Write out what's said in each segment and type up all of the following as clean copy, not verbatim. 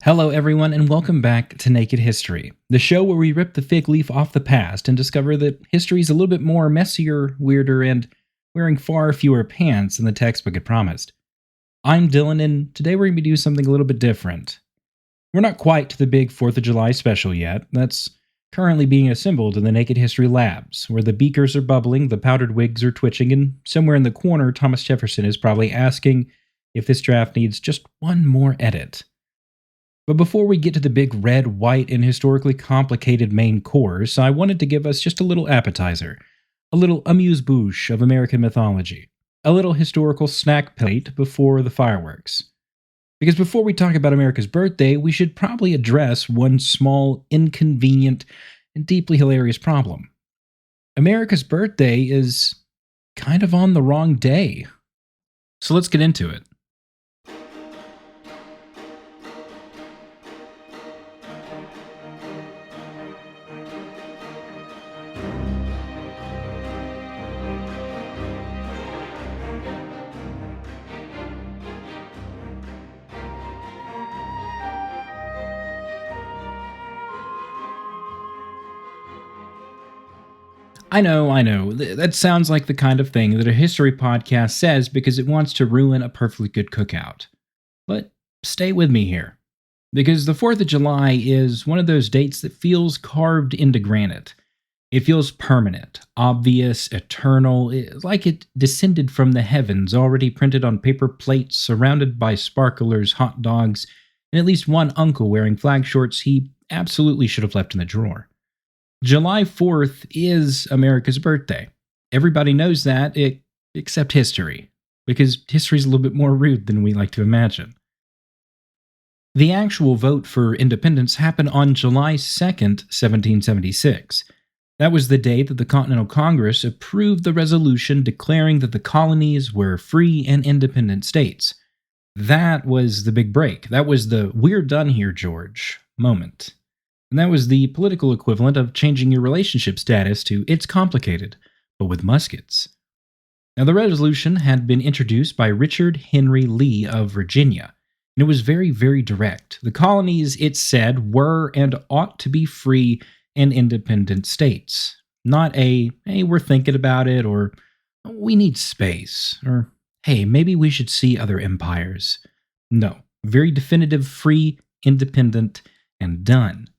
Hello, everyone, and welcome back to Naked History, the show where we rip the fig leaf off the past and discover that history is a little bit more messier, weirder, and wearing far fewer pants than the textbook had promised. I'm Dylan, and today we're going to do something a little bit different. We're not quite to the big 4th of July special yet. That's currently being assembled in the Naked History labs, where the beakers are bubbling, the powdered wigs are twitching, and somewhere in the corner, Thomas Jefferson is probably asking if this draft needs just one more edit. But before we get to the big red, white, and historically complicated main course, I wanted to give us just a little appetizer, a little amuse-bouche of American mythology, a little historical snack plate before the fireworks. Because before we talk about America's birthday, we should probably address one small, inconvenient, and deeply hilarious problem. America's birthday is kind of on the wrong day. So let's get into it. I know. That sounds like the kind of thing that a history podcast says because it wants to ruin a perfectly good cookout. But stay with me here. Because the 4th of July is one of those dates that feels carved into granite. It feels permanent, obvious, eternal, like it descended from the heavens, already printed on paper plates, surrounded by sparklers, hot dogs, and at least one uncle wearing flag shorts he absolutely should have left in the drawer. July 4th is America's birthday. Everybody knows that, except history, because history's a little bit more rude than we like to imagine. The actual vote for independence happened on July 2nd, 1776. That was the day that the Continental Congress approved the resolution declaring that the colonies were free and independent states. That was the big break. That was the "we're done here, George" moment. And that was the political equivalent of changing your relationship status to "it's complicated," but with muskets. Now, the resolution had been introduced by Richard Henry Lee of Virginia, and it was very, very direct. The colonies, it said, were and ought to be free and independent states. Not a, hey, we're thinking about it, or we need space, or hey, maybe we should see other empires. No, very definitive, free, independent, and done.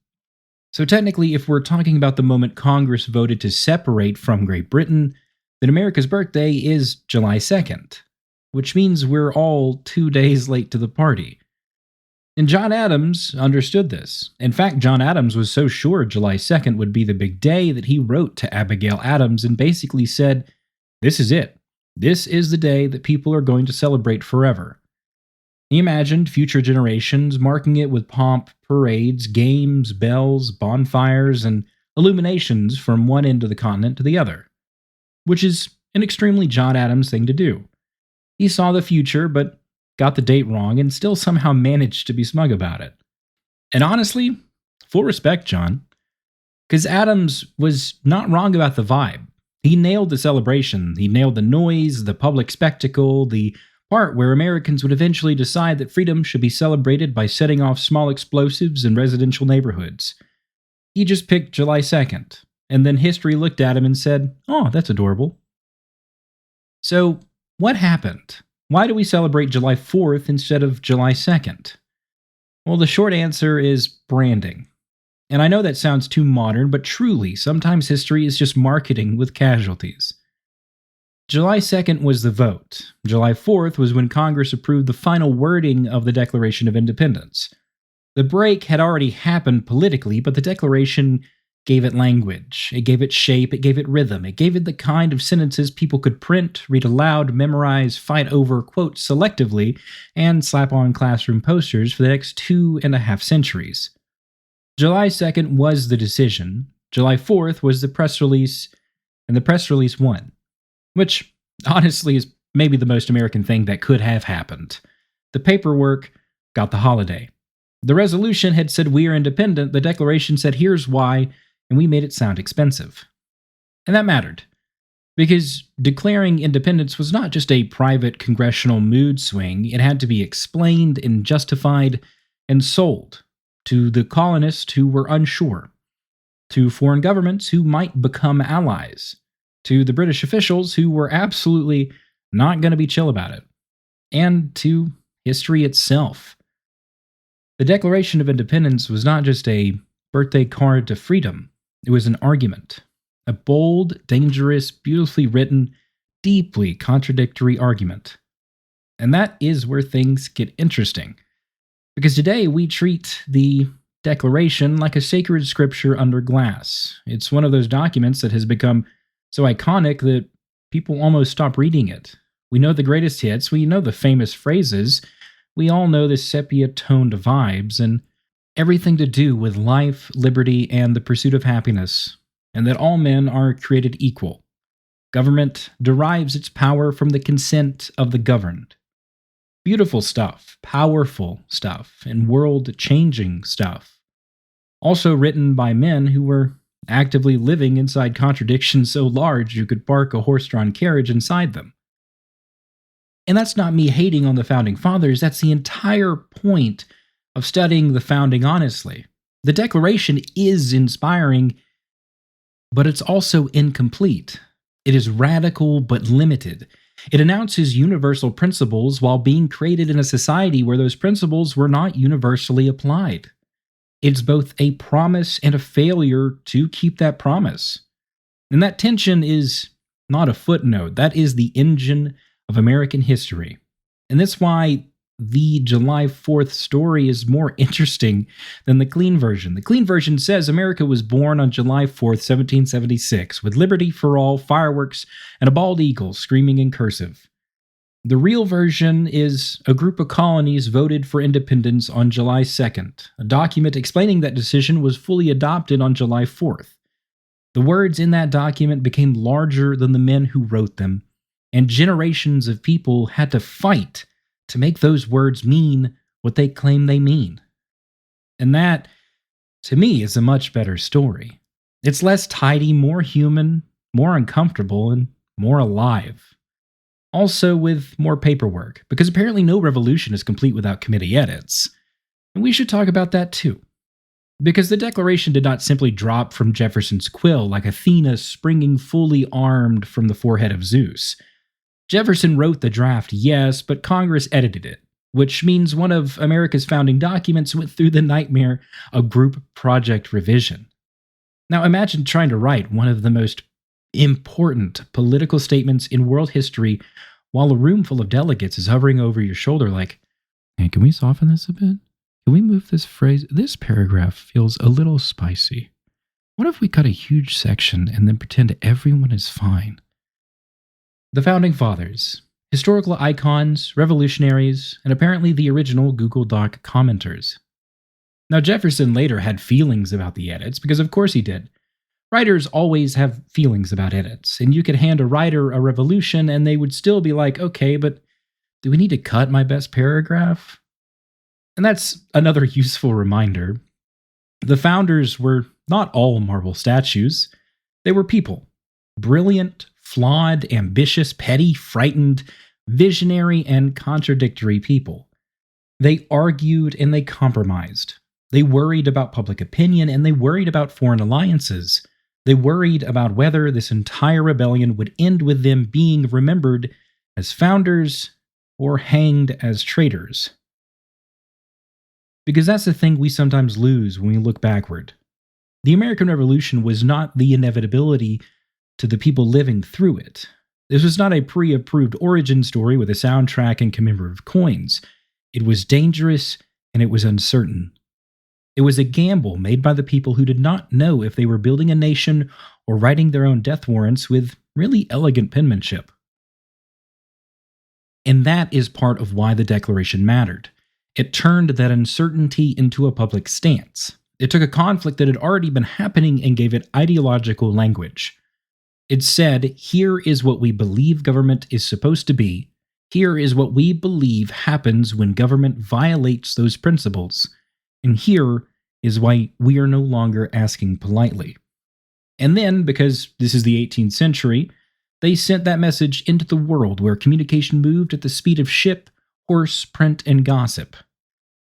So technically, if we're talking about the moment Congress voted to separate from Great Britain, then America's birthday is July 2nd, which means we're all 2 days late to the party. And John Adams understood this. In fact, John Adams was so sure July 2nd would be the big day that he wrote to Abigail Adams and basically said, "This is it. This is the day that people are going to celebrate forever." He imagined future generations marking it with pomp, parades, games, bells, bonfires, and illuminations from one end of the continent to the other, which is an extremely John Adams thing to do. He saw the future, but got the date wrong and still somehow managed to be smug about it. And honestly, full respect, John, because Adams was not wrong about the vibe. He nailed the celebration. He nailed the noise, the public spectacle, the part where Americans would eventually decide that freedom should be celebrated by setting off small explosives in residential neighborhoods. He just picked July 2nd, and then history looked at him and said, "Oh, that's adorable." So, what happened? Why do we celebrate July 4th instead of July 2nd? Well, the short answer is branding. And I know that sounds too modern, but truly, sometimes history is just marketing with casualties. July 2nd was the vote. July 4th was when Congress approved the final wording of the Declaration of Independence. The break had already happened politically, but the Declaration gave it language. It gave it shape. It gave it rhythm. It gave it the kind of sentences people could print, read aloud, memorize, fight over, quote selectively, and slap on classroom posters for the next 2.5 centuries. July 2nd was the decision. July 4th was the press release, and the press release won. Which, honestly, is maybe the most American thing that could have happened. The paperwork got the holiday. The resolution had said we are independent, the Declaration said here's why, and we made it sound expensive. And that mattered. because declaring independence was not just a private congressional mood swing, it had to be explained and justified, and sold to the colonists who were unsure, to foreign governments who might become allies, to the British officials who were absolutely not going to be chill about it, and to history itself. The Declaration of Independence was not just a birthday card to freedom, it was an argument. A bold, dangerous, beautifully written, deeply contradictory argument. And that is where things get interesting. Because today we treat the Declaration like a sacred scripture under glass. It's one of those documents that has become so iconic that people almost stop reading it. We know the greatest hits, we know the famous phrases, we all know the sepia-toned vibes, and everything to do with life, liberty, and the pursuit of happiness, and that all men are created equal. Government derives its power from the consent of the governed. Beautiful stuff, powerful stuff, and world-changing stuff. Also written by men who were actively living inside contradictions so large you could park a horse-drawn carriage inside them. And that's not me hating on the Founding Fathers, that's the entire point of studying the founding honestly. The Declaration is inspiring, but it's also incomplete. It is radical but limited. It announces universal principles while being created in a society where those principles were not universally applied. It's both a promise and a failure to keep that promise. And that tension is not a footnote. That is the engine of American history. And that's why the July 4th story is more interesting than the clean version. The clean version says America was born on July 4th, 1776, with liberty for all, fireworks, and a bald eagle screaming in cursive. The real version is a group of colonies voted for independence on July 2nd. A document explaining that decision was fully adopted on July 4th. The words in that document became larger than the men who wrote them, and generations of people had to fight to make those words mean what they claim they mean. And that, to me, is a much better story. It's less tidy, more human, more uncomfortable, and more alive. Also with more paperwork, because apparently no revolution is complete without committee edits. And we should talk about that too. Because the Declaration did not simply drop from Jefferson's quill like Athena springing fully armed from the forehead of Zeus. Jefferson wrote the draft, yes, but Congress edited it, which means one of America's founding documents went through the nightmare of group project revision. Now imagine trying to write one of the most important political statements in world history while a room full of delegates is hovering over your shoulder like, hey, can we soften this a bit? Can we move this phrase? This paragraph feels a little spicy. What if we cut a huge section and then pretend everyone is fine? The Founding Fathers, historical icons, revolutionaries, and apparently the original Google Doc commenters. Now, Jefferson later had feelings about the edits, because of course he did. Writers always have feelings about edits, and you could hand a writer a revolution and they would still be like, okay, but do we need to cut my best paragraph? And that's another useful reminder. The founders were not all marble statues. They were people. Brilliant, flawed, ambitious, petty, frightened, visionary, and contradictory people. They argued and they compromised. They worried about public opinion and they worried about foreign alliances. They worried about whether this entire rebellion would end with them being remembered as founders or hanged as traitors. Because that's the thing we sometimes lose when we look backward. The American Revolution was not the inevitability to the people living through it. This was not a pre-approved origin story with a soundtrack and commemorative coins. It was dangerous and it was uncertain. It was a gamble made by the people who did not know if they were building a nation or writing their own death warrants with really elegant penmanship. And that is part of why the Declaration mattered. It turned that uncertainty into a public stance. It took a conflict that had already been happening and gave it ideological language. It said, here is what we believe government is supposed to be. Here is what we believe happens when government violates those principles. And here is why we are no longer asking politely. And then, because this is the 18th century, they sent that message into the world where communication moved at the speed of ship, horse, print, and gossip.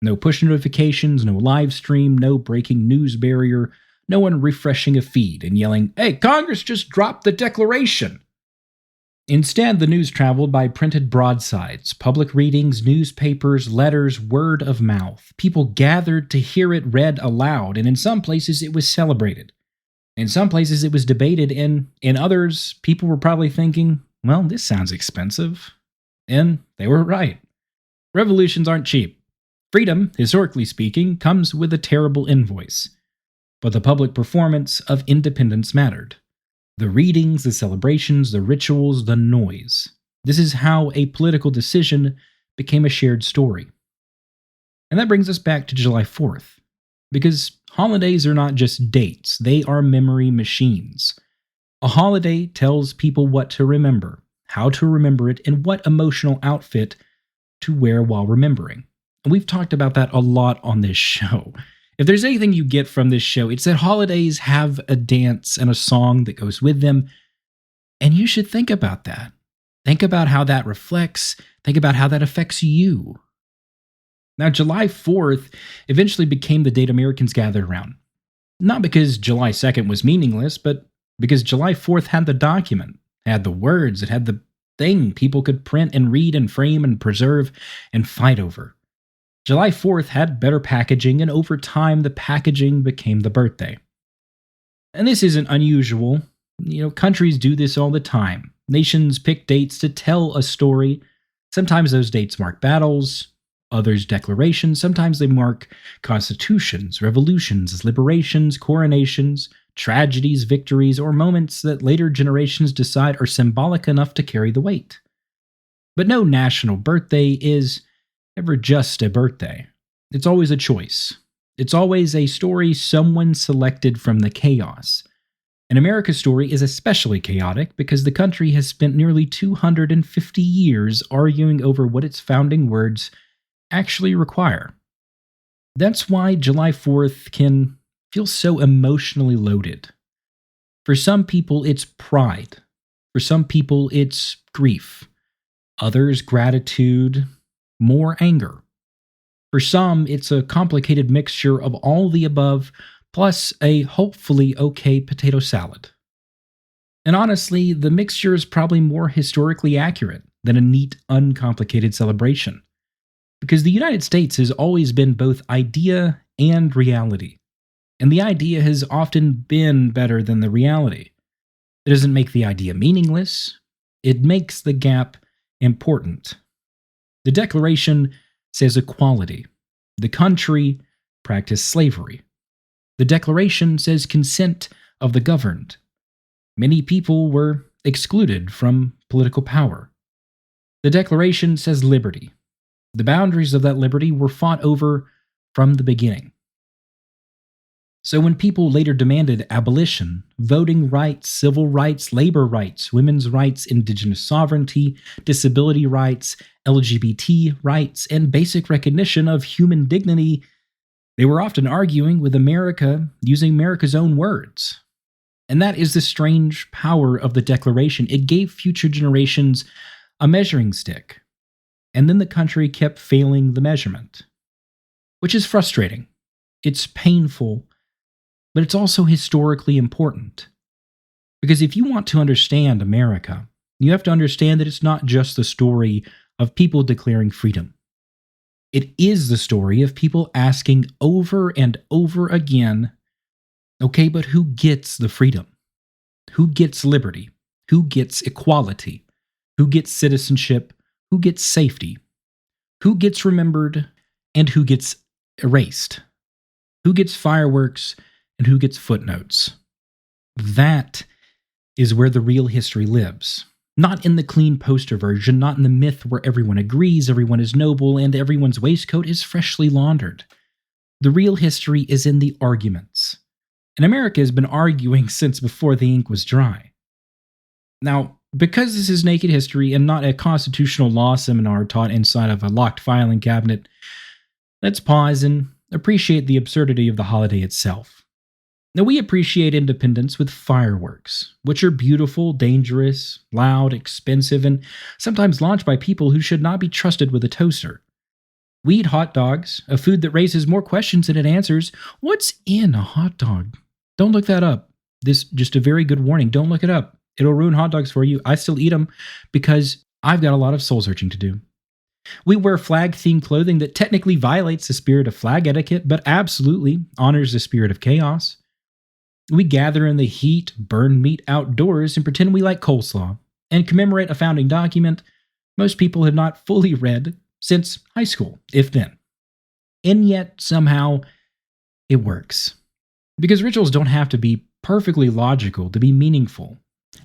No push notifications, no live stream, no breaking news barrier, no one refreshing a feed and yelling, "Hey, Congress just dropped the Declaration!" Instead, the news traveled by printed broadsides, public readings, newspapers, letters, word of mouth. People gathered to hear it read aloud, and in some places it was celebrated. In some places it was debated, and in others, people were probably thinking, well, this sounds expensive. And they were right. Revolutions aren't cheap. Freedom, historically speaking, comes with a terrible invoice. But the public performance of independence mattered. The readings, the celebrations, the rituals, the noise. This is how a political decision became a shared story. And that brings us back to July 4th. Because holidays are not just dates, they are memory machines. A holiday tells people what to remember, how to remember it, and what emotional outfit to wear while remembering. And we've talked about that a lot on this show. If there's anything you get from this show, it's that holidays have a dance and a song that goes with them. And you should think about that. Think about how that reflects. Think about how that affects you. Now, July 4th eventually became the date Americans gathered around. Not because July 2nd was meaningless, but because July 4th had the document, had the words, it had the thing people could print and read and frame and preserve and fight over. July 4th had better packaging, and over time, the packaging became the birthday. And this isn't unusual. Countries do this all the time. Nations pick dates to tell a story. Sometimes those dates mark battles, others declarations. Sometimes they mark constitutions, revolutions, liberations, coronations, tragedies, victories, or moments that later generations decide are symbolic enough to carry the weight. But no national birthday is ever just a birthday. It's always a choice. It's always a story someone selected from the chaos. And America's story is especially chaotic because the country has spent nearly 250 years arguing over what its founding words actually require. That's why July 4th can feel so emotionally loaded. For some people, it's pride. For some people, it's grief. Others, gratitude. More anger. For some, it's a complicated mixture of all the above, plus a hopefully okay potato salad. And honestly, the mixture is probably more historically accurate than a neat, uncomplicated celebration. Because the United States has always been both idea and reality. And the idea has often been better than the reality. It doesn't make the idea meaningless, it makes the gap important. The Declaration says equality. The country practiced slavery. The Declaration says consent of the governed. Many people were excluded from political power. The Declaration says liberty. The boundaries of that liberty were fought over from the beginning. So when people later demanded abolition, voting rights, civil rights, labor rights, women's rights, indigenous sovereignty, disability rights, LGBT rights, and basic recognition of human dignity, they were often arguing with America using America's own words. And that is the strange power of the Declaration. It gave future generations a measuring stick. And then the country kept failing the measurement. Which is frustrating. It's painful. But it's also historically important. Because if you want to understand America, you have to understand that it's not just the story of people declaring freedom. It is the story of people asking over and over again, okay, but who gets the freedom? Who gets liberty? Who gets equality? Who gets citizenship? Who gets safety? Who gets remembered? And who gets erased? Who gets fireworks? And who gets footnotes? That is where the real history lives. Not in the clean poster version, not in the myth where everyone agrees, everyone is noble, and everyone's waistcoat is freshly laundered. The real history is in the arguments. And America has been arguing since before the ink was dry. Now, because this is naked history and not a constitutional law seminar taught inside of a locked filing cabinet, let's pause and appreciate the absurdity of the holiday itself. Now, we appreciate independence with fireworks, which are beautiful, dangerous, loud, expensive, and sometimes launched by people who should not be trusted with a toaster. We eat hot dogs, a food that raises more questions than it answers. What's in a hot dog? Don't look that up. This just a very good warning. Don't look it up. It'll ruin hot dogs for you. I still eat them because I've got a lot of soul searching to do. We wear flag-themed clothing that technically violates the spirit of flag etiquette, but absolutely honors the spirit of chaos. We gather in the heat, burn meat outdoors, and pretend we like coleslaw, and commemorate a founding document most people have not fully read since high school, if then. And yet, somehow, it works. Because rituals don't have to be perfectly logical to be meaningful.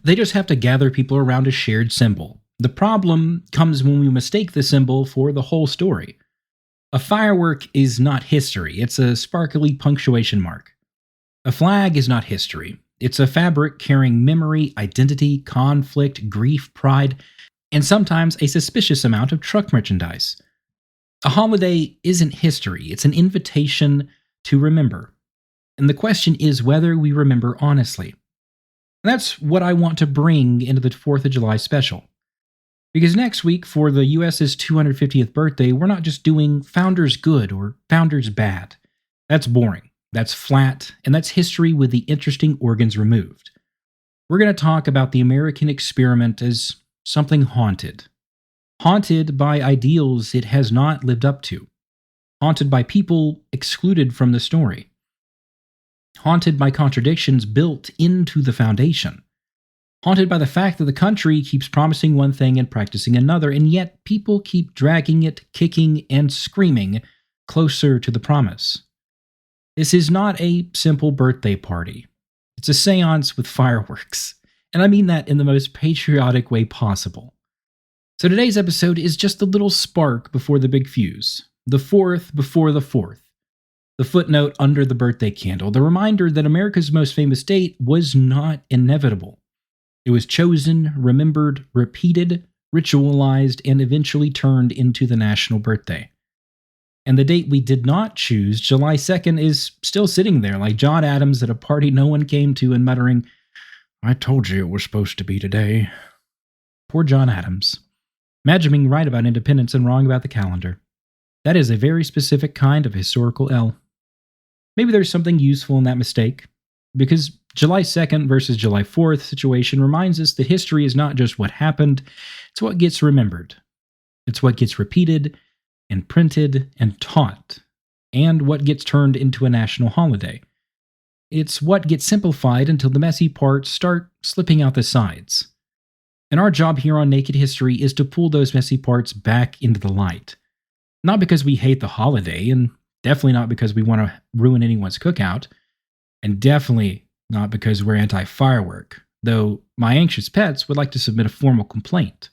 They just have to gather people around a shared symbol. The problem comes when we mistake the symbol for the whole story. A firework is not history, it's a sparkly punctuation mark. A flag is not history, it's a fabric carrying memory, identity, conflict, grief, pride, and sometimes a suspicious amount of truck merchandise. A holiday isn't history, it's an invitation to remember. And the question is whether we remember honestly. And that's what I want to bring into the 4th of July special. Because next week, for the US's 250th birthday, we're not just doing Founders Good or Founders Bad. That's boring, that's flat, and that's history with the interesting organs removed. We're going to talk about the American experiment as something haunted. Haunted by ideals it has not lived up to. Haunted by people excluded from the story. Haunted by contradictions built into the foundation. Haunted by the fact that the country keeps promising one thing and practicing another, and yet people keep dragging it, kicking, and screaming closer to the promise. This is not a simple birthday party. It's a seance with fireworks. And I mean that in the most patriotic way possible. So today's episode is just a little spark before the big fuse. The 4th before the 4th. The footnote under the birthday candle. The reminder that America's most famous date was not inevitable. It was chosen, remembered, repeated, ritualized, and eventually turned into the national birthday. And the date we did not choose, July 2nd, is still sitting there like John Adams at a party no one came to and muttering, "I told you it was supposed to be today." Poor John Adams. Imagine being right about independence and wrong about the calendar. That is a very specific kind of historical L. Maybe there's something useful in that mistake, because July 2nd versus July 4th situation reminds us that history is not just what happened, it's what gets remembered. It's what gets repeated and printed and taught, and what gets turned into a national holiday. It's what gets simplified until the messy parts start slipping out the sides. And our job here on Naked History is to pull those messy parts back into the light. Not because we hate the holiday, and definitely not because we want to ruin anyone's cookout, and definitely not because we're anti-firework, though my anxious pets would like to submit a formal complaint.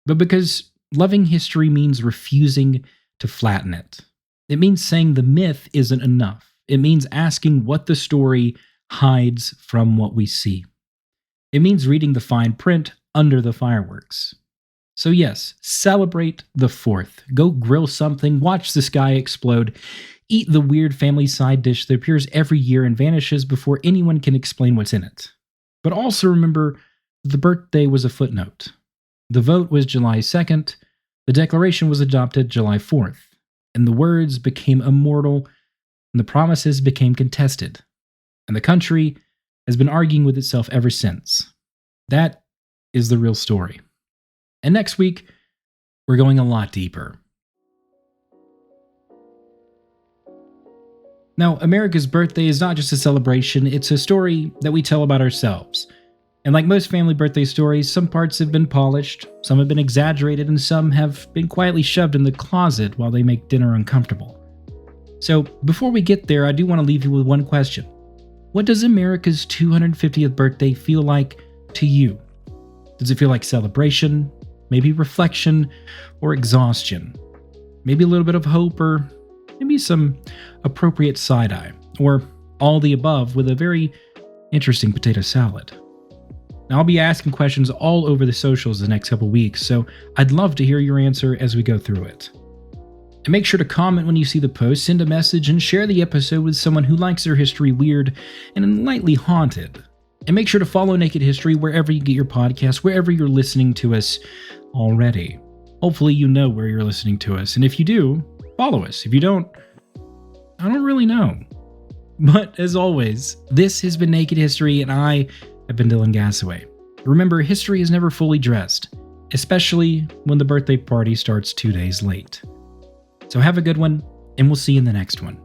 But because loving history means refusing to flatten it. It means saying the myth isn't enough. It means asking what the story hides from what we see. It means reading the fine print under the fireworks. So yes, celebrate the 4th. Go grill something, watch the sky explode, eat the weird family side dish that appears every year and vanishes before anyone can explain what's in it. But also remember, the birthday was a footnote. The vote was July 2nd, the declaration was adopted July 4th, and the words became immortal, and the promises became contested. And the country has been arguing with itself ever since. That is the real story. And next week, we're going a lot deeper. Now, America's birthday is not just a celebration, it's a story that we tell about ourselves. And like most family birthday stories, some parts have been polished, some have been exaggerated, and some have been quietly shoved in the closet while they make dinner uncomfortable. So, before we get there, I do want to leave you with one question. What does America's 250th birthday feel like to you? Does it feel like celebration, maybe reflection, or exhaustion? Maybe a little bit of hope, or maybe some appropriate side-eye, or all the above with a very interesting potato salad. Now, I'll be asking questions all over the socials the next couple weeks, so I'd love to hear your answer as we go through it. And make sure to comment when you see the post, send a message, and share the episode with someone who likes their history weird and lightly haunted. And make sure to follow Naked History wherever you get your podcasts, wherever you're listening to us already. Hopefully you know where you're listening to us, and if you do, follow us. If you don't, I don't really know. But as always, this has been Naked History, and I have been Dylan Gassaway. Remember, history is never fully dressed, especially when the birthday party starts 2 days late. So have a good one, and we'll see you in the next one.